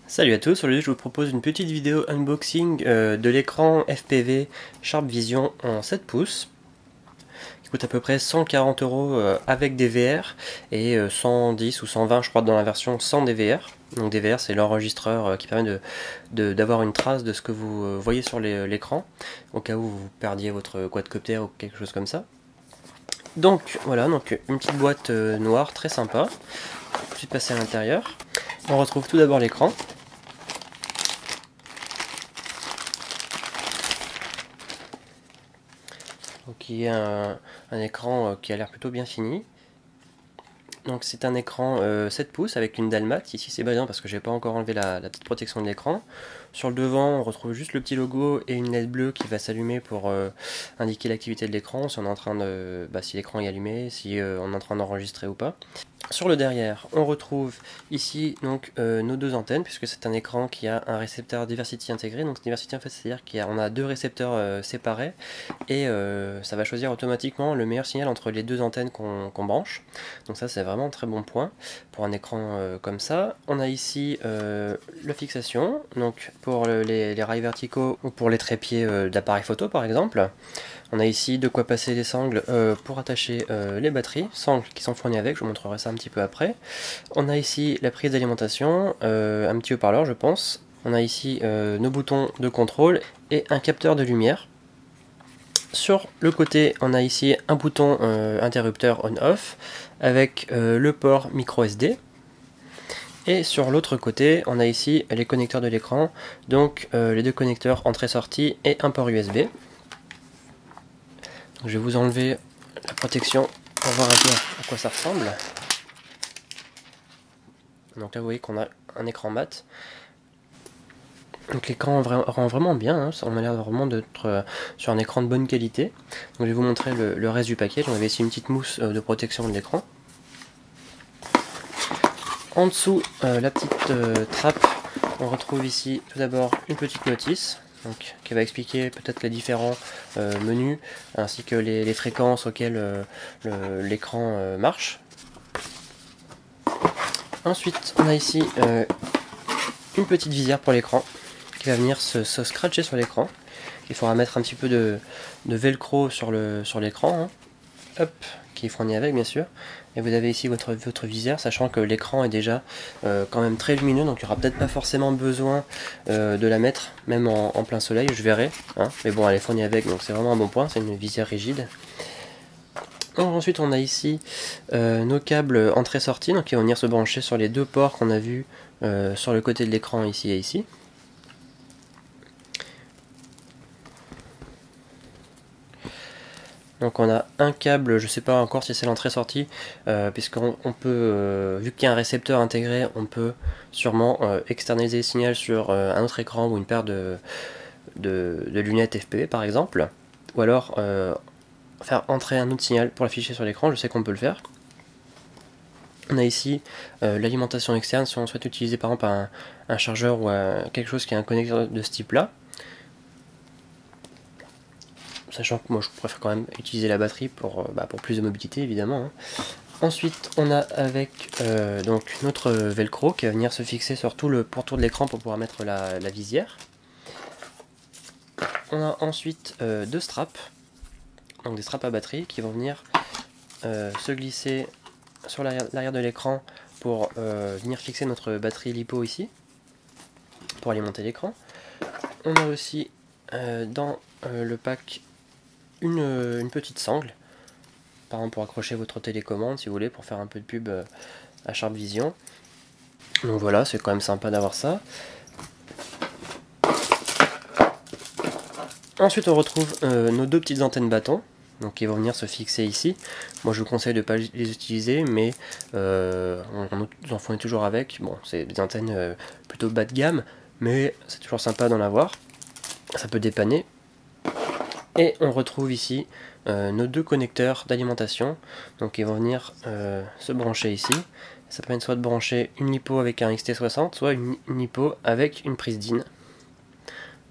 Salut à tous, aujourd'hui je vous propose une petite vidéo unboxing de l'écran FPV Sharp Vision en 7 pouces qui coûte à peu près 140 € avec DVR et 110 ou 120 je crois dans la version sans DVR. Donc DVR c'est l'enregistreur qui permet d'avoir une trace de ce que vous voyez sur l'écran au cas où vous perdiez votre quadcopter ou quelque chose comme ça. Donc voilà, donc une petite boîte noire très sympa. Tout de suite passer à l'intérieur. On retrouve tout d'abord l'écran. Qui est un écran qui a l'air plutôt bien fini. Donc c'est un écran 7 pouces avec une dalle mat. Ici c'est bien parce que j'ai pas encore enlevé la petite protection de l'écran. Sur le devant on retrouve juste le petit logo et une LED bleue qui va s'allumer pour indiquer l'activité de l'écran, si on est en train de, si l'écran est allumé, si on est en train d'enregistrer ou pas. Sur le derrière, on retrouve ici donc nos deux antennes, puisque c'est un écran qui a un récepteur Diversity intégré. Donc Diversity en fait c'est-à-dire qu'on a deux récepteurs séparés et ça va choisir automatiquement le meilleur signal entre les deux antennes qu'on branche. Donc ça c'est vraiment un très bon point pour un écran comme ça. On a ici la fixation, donc pour les rails verticaux ou pour les trépieds d'appareil photo par exemple. On a ici de quoi passer les sangles pour attacher les batteries, sangles qui sont fournies avec, je vous montrerai ça un petit peu après. On a ici la prise d'alimentation, un petit haut-parleur je pense. On a ici nos boutons de contrôle et un capteur de lumière. Sur le côté, on a ici un bouton interrupteur on-off avec le port micro SD. Et sur l'autre côté, on a ici les connecteurs de l'écran, donc les deux connecteurs entrée-sortie et un port USB. Je vais vous enlever la protection pour voir un peu à quoi ça ressemble. Donc là vous voyez qu'on a un écran mat. Donc l'écran rend vraiment bien, hein. On a l'air vraiment d'être sur un écran de bonne qualité. Donc je vais vous montrer le reste du package. On avait ici une petite mousse de protection de l'écran. En dessous, la petite trappe, on retrouve ici tout d'abord une petite notice. Donc, qui va expliquer peut-être les différents menus ainsi que les fréquences auxquelles l'écran marche. Ensuite on a ici une petite visière pour l'écran qui va venir se scratcher sur l'écran. Il faudra mettre un petit peu de velcro sur l'écran, hein. Hop, qui est fourni avec bien sûr. Et vous avez ici votre visière, sachant que l'écran est déjà quand même très lumineux, donc il n'y aura peut-être pas forcément besoin de la mettre, même en plein soleil, je verrai, hein. Mais bon, elle est fournie avec, donc c'est vraiment un bon point, c'est une visière rigide. Donc, ensuite, on a ici nos câbles entrée-sortie, donc qui vont venir se brancher sur les deux ports qu'on a vus sur le côté de l'écran, ici et ici. Donc on a un câble, je ne sais pas encore si c'est l'entrée-sortie, puisqu'on peut, vu qu'il y a un récepteur intégré, on peut sûrement externaliser le signal sur un autre écran ou une paire de lunettes FPV par exemple, ou alors faire entrer un autre signal pour l'afficher sur l'écran, je sais qu'on peut le faire. On a ici l'alimentation externe si on souhaite utiliser par exemple un chargeur ou quelque chose qui a un connecteur de ce type là. Sachant que moi je préfère quand même utiliser la batterie pour plus de mobilité évidemment, hein. Ensuite on a avec donc notre velcro qui va venir se fixer sur tout le pourtour de l'écran pour pouvoir mettre la visière. On a ensuite deux straps, donc des straps à batterie qui vont venir se glisser sur l'arrière de l'écran pour venir fixer notre batterie LiPo ici, pour alimenter l'écran. On a aussi dans le pack une petite sangle, par exemple pour accrocher votre télécommande si vous voulez, pour faire un peu de pub à Sharp Vision. Donc voilà, c'est quand même sympa d'avoir ça. Ensuite on retrouve nos deux petites antennes bâtons, donc qui vont venir se fixer ici. Moi je vous conseille de ne pas les utiliser, mais on en fournit toujours avec. Bon, c'est des antennes plutôt bas de gamme, mais c'est toujours sympa d'en avoir, ça peut dépanner. Et on retrouve ici nos deux connecteurs d'alimentation, donc ils vont venir se brancher ici. Ça permet soit de brancher une LiPo avec un XT60, soit une LiPo avec une prise DIN.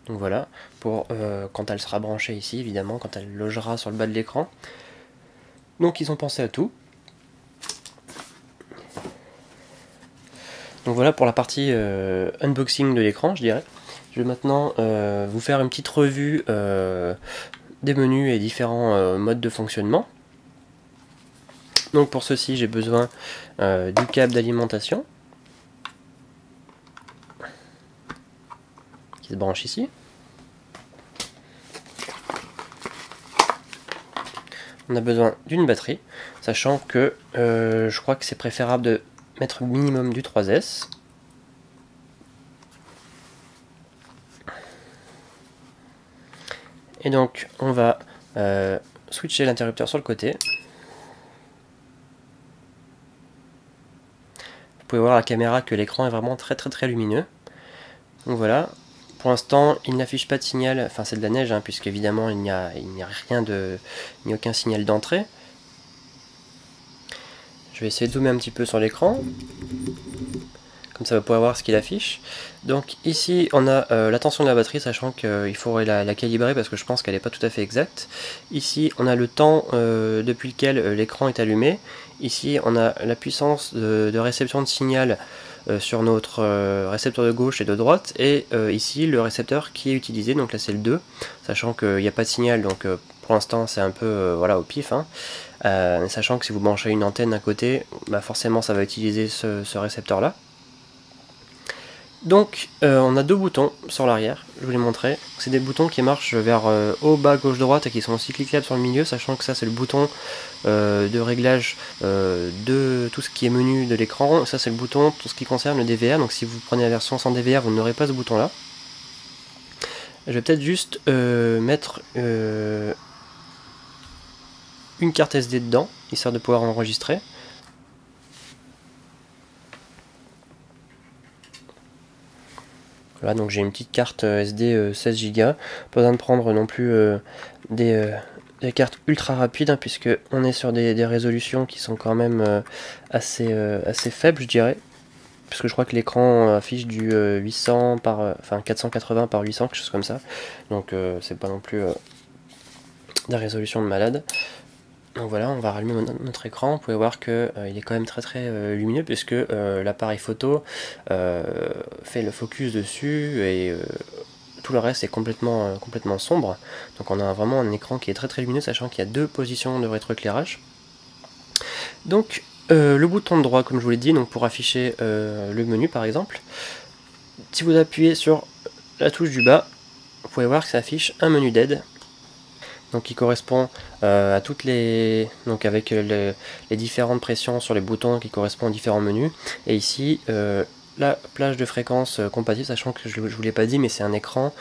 Donc voilà, pour quand elle sera branchée ici, évidemment, quand elle logera sur le bas de l'écran. Donc ils ont pensé à tout. Donc voilà pour la partie unboxing de l'écran, je dirais. Je vais maintenant vous faire une petite revue des menus et différents modes de fonctionnement. Donc pour ceci, j'ai besoin du câble d'alimentation qui se branche ici. On a besoin d'une batterie, sachant que je crois que c'est préférable de mettre minimum du 3S. Et donc on va switcher l'interrupteur sur le côté. Vous pouvez voir à la caméra que l'écran est vraiment très lumineux. Donc voilà, pour l'instant il n'affiche pas de signal, enfin c'est de la neige hein, puisque évidemment il n'y a rien de, il n'y a aucun signal d'entrée. Je vais essayer de zoomer un petit peu sur l'écran, comme ça vous pouvez voir ce qu'il affiche. Donc ici on a la tension de la batterie, sachant qu'il faudrait la calibrer parce que je pense qu'elle n'est pas tout à fait exacte. Ici on a le temps depuis lequel l'écran est allumé. Ici on a la puissance de réception de signal sur notre récepteur de gauche et de droite, et ici le récepteur qui est utilisé, donc là c'est le 2, sachant qu'il n'y a pas de signal, donc pour l'instant c'est un peu voilà, au pif, hein. Sachant que si vous branchez une antenne d'un côté, bah forcément ça va utiliser ce récepteur là. Donc on a deux boutons sur l'arrière, je vous les montrer. C'est des boutons qui marchent vers haut, bas, gauche, droite et qui sont aussi cliquables sur le milieu, sachant que ça c'est le bouton de réglage de tout ce qui est menu de l'écran. Ça c'est le bouton tout ce qui concerne le DVR, donc si vous prenez la version sans DVR vous n'aurez pas ce bouton là. Je vais peut-être juste mettre une carte SD dedans, histoire de pouvoir enregistrer. Voilà, donc j'ai une petite carte SD 16 Go, pas besoin de prendre non plus des cartes ultra rapides, hein, puisque on est sur des résolutions qui sont quand même assez faibles, je dirais, puisque je crois que l'écran affiche du 800 par, enfin 480 par 800, quelque chose comme ça, donc c'est pas non plus des résolutions de malade. Donc voilà, on va rallumer notre écran. Vous pouvez voir que il est quand même très lumineux, puisque l'appareil photo fait le focus dessus et tout le reste est complètement sombre. Donc on a vraiment un écran qui est très lumineux, sachant qu'il y a deux positions de rétroéclairage. Donc le bouton de droit, comme je vous l'ai dit, donc pour afficher le menu par exemple. Si vous appuyez sur la touche du bas, vous pouvez voir que ça affiche un menu d'aide. Donc qui correspond à toutes les... donc avec les différentes pressions sur les boutons qui correspondent aux différents menus. Et ici, la plage de fréquence compatible, sachant que je ne vous l'ai pas dit, mais c'est un écran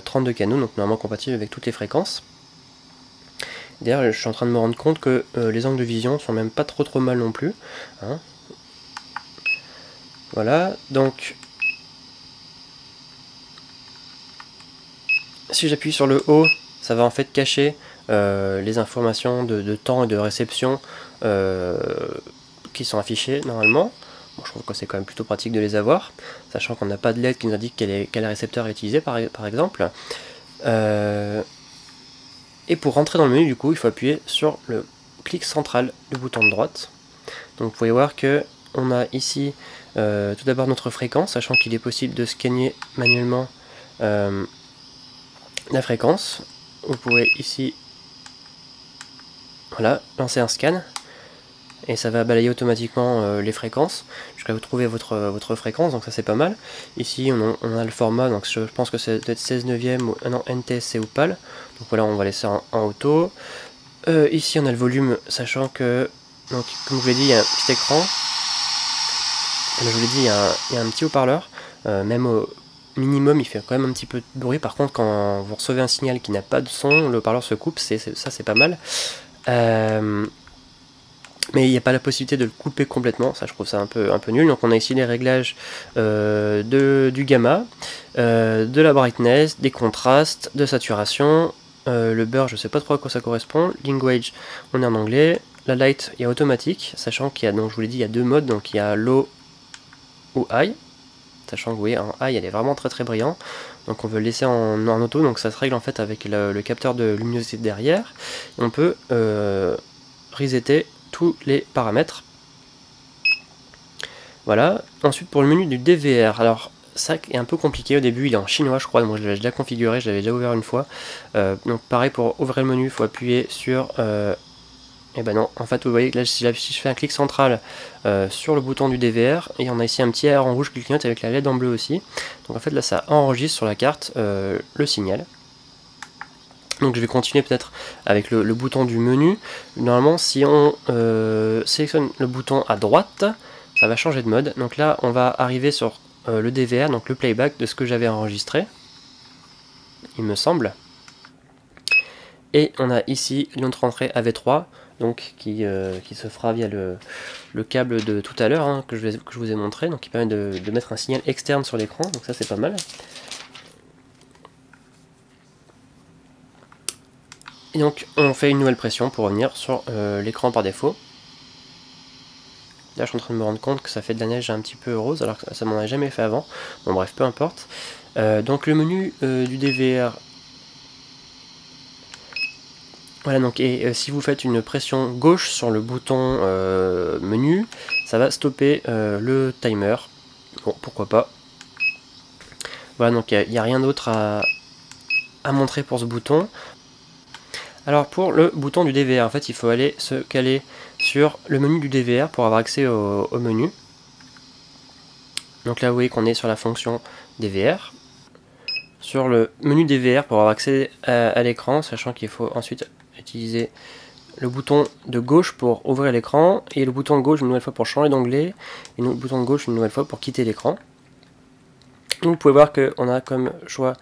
32 canaux, donc normalement compatible avec toutes les fréquences. D'ailleurs, je suis en train de me rendre compte que les angles de vision sont même pas trop mal non plus, hein. Voilà, donc... si j'appuie sur le haut, ça va en fait cacher les informations de temps et de réception qui sont affichées normalement. Bon, je trouve que c'est quand même plutôt pratique de les avoir, sachant qu'on n'a pas de LED qui nous indique quel récepteur est utilisé par exemple. Et pour rentrer dans le menu, du coup, il faut appuyer sur le clic central du bouton de droite. Donc vous pouvez voir que on a ici tout d'abord notre fréquence, sachant qu'il est possible de scanner manuellement la fréquence. Vous pouvez ici, voilà, lancer un scan et ça va balayer automatiquement les fréquences jusqu'à vous trouver votre fréquence, donc ça c'est pas mal. Ici on a le format, donc je pense que c'est peut-être 16 neuvième ou non, NTSC ou PAL, donc voilà, on va laisser en auto. Ici on a le volume, sachant que, donc, comme je vous l'ai dit, il y a un petit écran, comme je vous l'ai dit, il y a un petit haut-parleur, même au minimum il fait quand même un petit peu de bruit. Par contre, quand vous recevez un signal qui n'a pas de son, le haut-parleur se coupe, ça c'est pas mal. Mais il n'y a pas la possibilité de le couper complètement, ça je trouve ça un peu nul. Donc on a ici les réglages du gamma, de la brightness, des contrastes, de saturation, le blur je sais pas trop à quoi ça correspond, language on est en anglais, la light il y a automatique, sachant qu'il y a, donc je vous l'ai dit, il y a deux modes, donc il y a low ou high. sachant que vous voyez en high elle est vraiment très brillant, donc on veut le laisser en auto, donc ça se règle en fait avec le capteur de luminosité derrière, et on peut resetter tous les paramètres. Voilà. Ensuite pour le menu du DVR, alors ça est un peu compliqué au début, il est en chinois je crois, moi je l'avais déjà configuré, je l'avais déjà ouvert une fois, donc pareil pour ouvrir le menu il faut appuyer sur et ben non, en fait vous voyez que là si je fais un clic central sur le bouton du DVR, et on a ici un petit R en rouge qui clignote avec la LED en bleu aussi, donc en fait là ça enregistre sur la carte le signal. Donc je vais continuer peut-être avec le bouton du menu. Normalement si on sélectionne le bouton à droite, ça va changer de mode, donc là on va arriver sur le DVR, donc le playback de ce que j'avais enregistré, il me semble. Et on a ici notre entrée AV3, donc qui se fera via le câble de tout à l'heure hein, que je vous ai montré, donc qui permet de mettre un signal externe sur l'écran, donc ça c'est pas mal. Et donc on fait une nouvelle pression pour revenir sur l'écran par défaut. Là je suis en train de me rendre compte que ça fait de la neige un petit peu rose, alors que ça m'en a jamais fait avant. Bon bref, peu importe. Donc le menu du DVR. Voilà, donc si vous faites une pression gauche sur le bouton menu, ça va stopper le timer. Bon, pourquoi pas. Voilà, donc il n'y a rien d'autre à montrer pour ce bouton. Alors pour le bouton du DVR, en fait il faut aller se caler sur le menu du DVR pour avoir accès au menu. Donc là vous voyez qu'on est sur la fonction DVR. Sur le menu DVR pour avoir accès à l'écran, sachant qu'il faut ensuite utiliser le bouton de gauche pour ouvrir l'écran, et le bouton de gauche une nouvelle fois pour changer d'onglet, et le bouton de gauche une nouvelle fois pour quitter l'écran. Donc vous pouvez voir qu'on a comme choix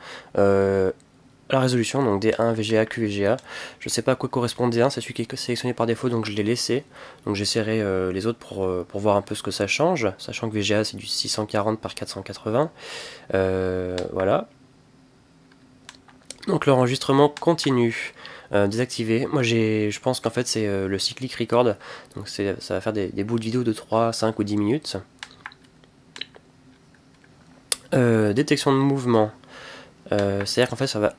la résolution, donc D1, VGA, QVGA. Je ne sais pas à quoi correspond D1, c'est celui qui est sélectionné par défaut, donc je l'ai laissé. Donc j'essaierai les autres pour voir un peu ce que ça change, sachant que VGA c'est du 640 par 480. Voilà. Donc l'enregistrement continue. Désactivé. Moi je pense qu'en fait c'est le cyclic record, donc ça va faire des bouts de vidéo de 3, 5 ou 10 minutes. Détection de mouvement, c'est-à-dire qu'en fait ça va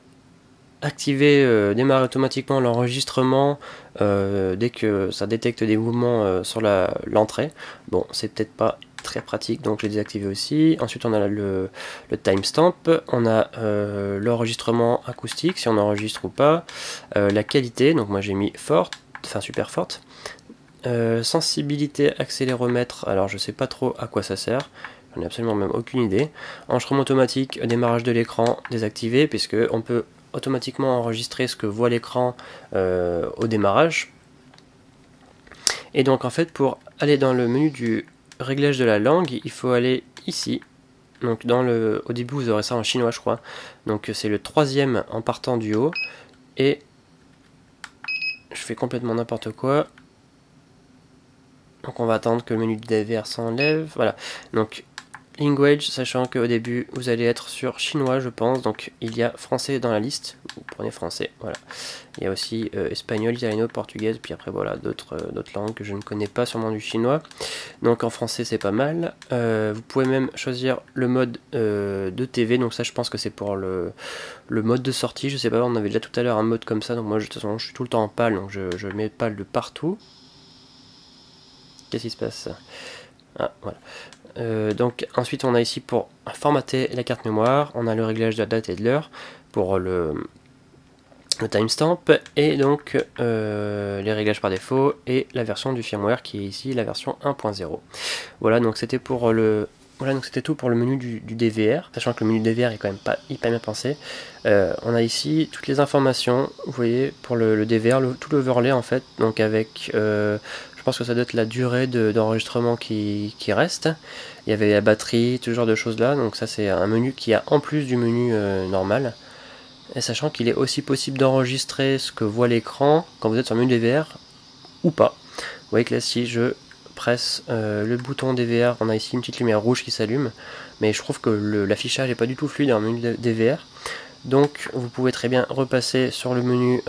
activer, démarrer automatiquement l'enregistrement dès que ça détecte des mouvements sur l'entrée. Bon, c'est peut-être pas très pratique, donc je l'ai désactivé aussi. Ensuite on a le timestamp, on a l'enregistrement acoustique, si on enregistre ou pas, la qualité, donc moi j'ai mis forte, enfin super forte, sensibilité accéléromètre, alors je sais pas trop à quoi ça sert, j'en ai absolument même aucune idée. Enregistrement automatique, démarrage de l'écran désactivé, puisque on peut automatiquement enregistrer ce que voit l'écran au démarrage. Et donc en fait pour aller dans le menu du réglage de la langue, il faut aller ici. Donc au début vous aurez ça en chinois je crois. Donc c'est le troisième en partant du haut. Et je fais complètement n'importe quoi. Donc on va attendre que le menu du DVR s'enlève. Voilà. Donc language, sachant qu'au début vous allez être sur chinois je pense, donc il y a français dans la liste, vous prenez français, voilà. Il y a aussi espagnol, italien, portugais, puis après voilà d'autres langues que je ne connais pas, sûrement du chinois. Donc en français c'est pas mal. Vous pouvez même choisir le mode de TV, donc ça je pense que c'est pour le mode de sortie, je sais pas, on avait déjà tout à l'heure un mode comme ça, donc moi de toute façon je suis tout le temps en pâle, donc je mets pâle de partout. Qu'est-ce qui se passe? Ah voilà. Donc ensuite on a ici pour formater la carte mémoire, on a le réglage de la date et de l'heure pour le timestamp, et donc les réglages par défaut et la version du firmware qui est ici la version 1.0. Voilà, donc c'était pour donc c'était tout pour le menu du DVR, sachant que le menu DVR est quand même pas hyper bien pensé. On a ici toutes les informations, vous voyez, pour le DVR, tout l'overlay en fait, donc avec je pense que ça doit être la durée d'enregistrement qui reste. Il y avait la batterie, tout ce genre de choses là. Donc ça c'est un menu qui a en plus du menu normal. Et sachant qu'il est aussi possible d'enregistrer ce que voit l'écran quand vous êtes sur le menu DVR ou pas. Vous voyez que là si je presse le bouton DVR, on a ici une petite lumière rouge qui s'allume. Mais je trouve que l'affichage n'est pas du tout fluide dans le menu DVR. Donc vous pouvez très bien repasser sur le menu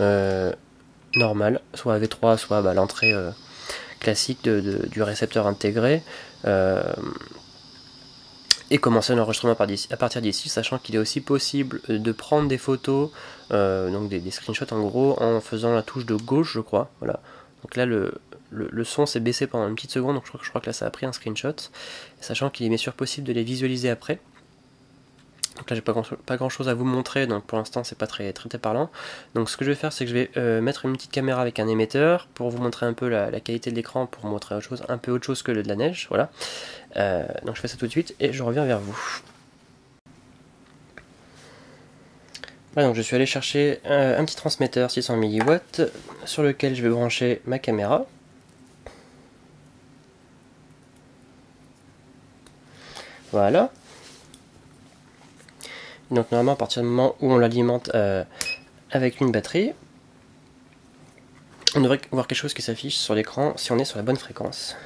normal, soit AV3, soit l'entrée classique du récepteur intégré, et commencer l'enregistrement à partir d'ici, sachant qu'il est aussi possible de prendre des photos, donc des screenshots en gros, en faisant la touche de gauche, je crois. Voilà. Donc là, le son s'est baissé pendant une petite seconde, donc je crois que là ça a pris un screenshot, sachant qu'il est bien sûr possible de les visualiser après. Donc là j'ai pas grand chose à vous montrer, donc pour l'instant c'est pas très parlant. Donc ce que je vais faire, c'est que je vais mettre une petite caméra avec un émetteur pour vous montrer un peu la qualité de l'écran, pour vous montrer un peu autre chose que de la neige, voilà. Donc je fais ça tout de suite et je reviens vers vous. Voilà, donc je suis allé chercher un petit transmetteur 600 mW sur lequel je vais brancher ma caméra. Voilà. Donc normalement à partir du moment où on l'alimente avec une batterie, on devrait voir quelque chose qui s'affiche sur l'écran si on est sur la bonne fréquence.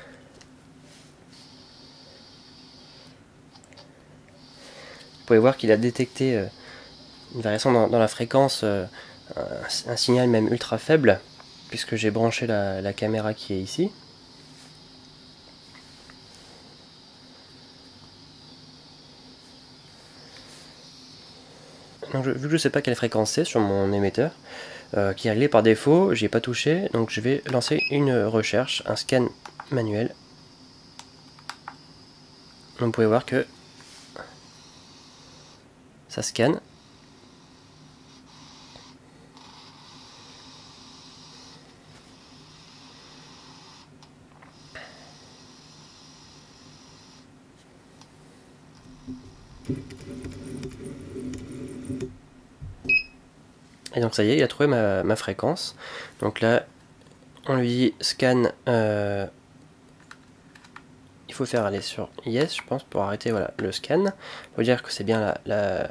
Vous pouvez voir qu'il a détecté une variation dans la fréquence, un signal même ultra faible, puisque j'ai branché la caméra qui est ici. Donc, vu que je ne sais pas quelle fréquence c'est sur mon émetteur, qui est réglé par défaut, j'y ai pas touché, donc je vais lancer une recherche, un scan manuel. Donc vous pouvez voir que ça scanne. Et donc ça y est, il a trouvé ma fréquence. Donc là, on lui dit scan. Il faut faire aller sur yes, je pense, pour arrêter voilà, le scan. Il faut dire que c'est bien la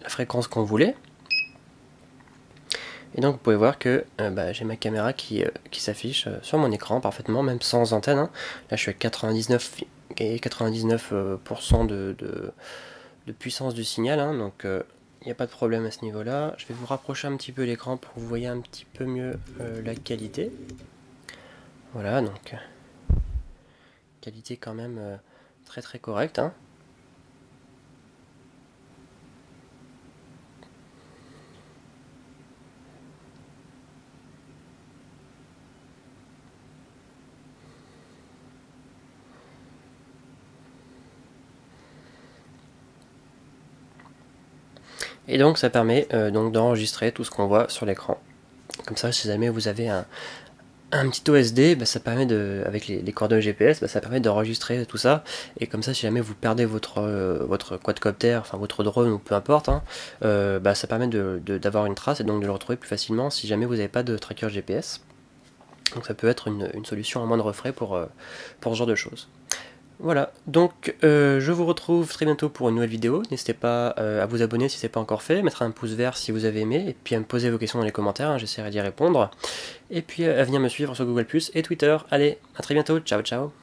fréquence qu'on voulait. Et donc vous pouvez voir que j'ai ma caméra qui s'affiche sur mon écran parfaitement, même sans antenne. Hein. Là je suis à 99% de puissance du signal, hein, donc il n'y a pas de problème à ce niveau-là. Je vais vous rapprocher un petit peu l'écran pour que vous voyez un petit peu mieux la qualité. Voilà, donc qualité quand même très correcte. Hein. Et donc ça permet donc d'enregistrer tout ce qu'on voit sur l'écran. Comme ça, si jamais vous avez un petit OSD, ça permet avec les coordonnées GPS, ça permet d'enregistrer tout ça. Et comme ça, si jamais vous perdez votre quadcopter, enfin votre drone ou peu importe, hein, ça permet d'avoir une trace et donc de le retrouver plus facilement si jamais vous n'avez pas de tracker GPS. Donc ça peut être une solution à moindre frais pour ce genre de choses. Voilà, donc je vous retrouve très bientôt pour une nouvelle vidéo. N'hésitez pas à vous abonner si ce n'est pas encore fait, mettre un pouce vert si vous avez aimé, et puis à me poser vos questions dans les commentaires, hein, j'essaierai d'y répondre. Et puis à venir me suivre sur Google+ et Twitter. Allez, à très bientôt, ciao ciao.